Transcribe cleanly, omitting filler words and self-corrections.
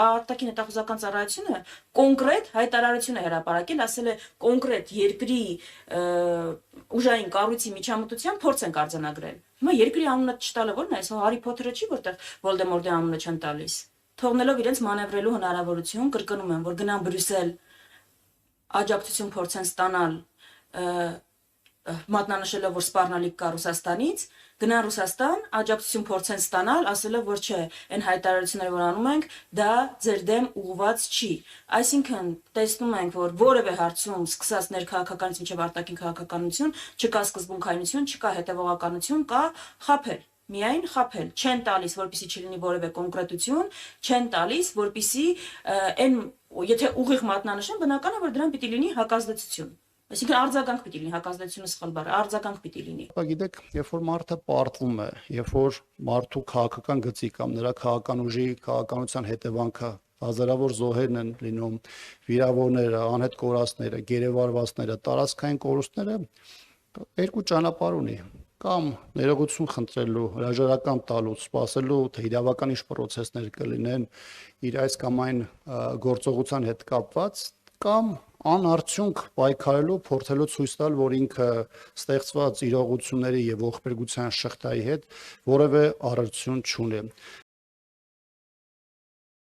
արտաքին հետախուզական ծառայությունը կոնկրետ հայտարարություն է հրապարակել, ասել է կոնկրետ երկրի ուժային կառույցի միջամտության փորձ ենք արձանագրել։ Հիմա երկրի անունը չտալը ո՞րն է, այս Հարի Փոթերը չի, որտեղ Վոլդեմորտի անունը չեն տալիս։ Թողնելով իրենց մանևրելու հնարավորություն, կրկնում եմ, որ գնան Բրյուսել, աջակցություն փորձեն ստանալ, մատնանշելով, որ սպառնալիք կա Ռուսաստանից, գնան Ռուսաստան, աջակցություն փորձեն ստանալ, ասելով, որ չէ, այն հայտարարությունները, որ անում ենք, դա ձեր դեմ ուղղված չի։ Այսինքն, տեսնում ենք, որ որևէ հարցում, սկսած ներքաղաքականից մինչև արտաքին քաղաքականություն, չկա սկզբունքայնություն, չկա հետևողականություն, կա խաբել։ Միայն խաբել, չեն տալիս, որպեսզի չլինի որևէ կոնկրետություն, չեն տալիս, որպեսզի այն, եթե ուղիղ մատնանշեն, բնական է, որ դրան պիտի լինի հակազդեցություն։ Այսինքն արձագանք պիտի լինի, հակազդեցությունը սխալ բառ է, արձագանք պիտի լինի։ Գիտեք, երբ որ մարդը պարտվում է, երբ որ մարդու քաղաքական գծի կամ նրա քաղաքական ուժի քաղաքականության հետևանքը հազարավոր զոհերն են լինում, վիրավորները, անհետ կորածները, գերեվարվածները, տարածքային կորուստները, երկու ճանապարհ ունի։ Կամ ներողություն խնդրելու, հրաժարական տալու, սպասելու, թե իրավական ինչ պրոցեսներ կլինեն իր այս կամ այն գործողության հետ կապված, կամ անարդյունք պայքարելու, փորձելու ցույց տալ, որ ինքը ստեղծված իրողությունների եւ ողբերգության շղթայի հետ որևէ առնչություն չունի։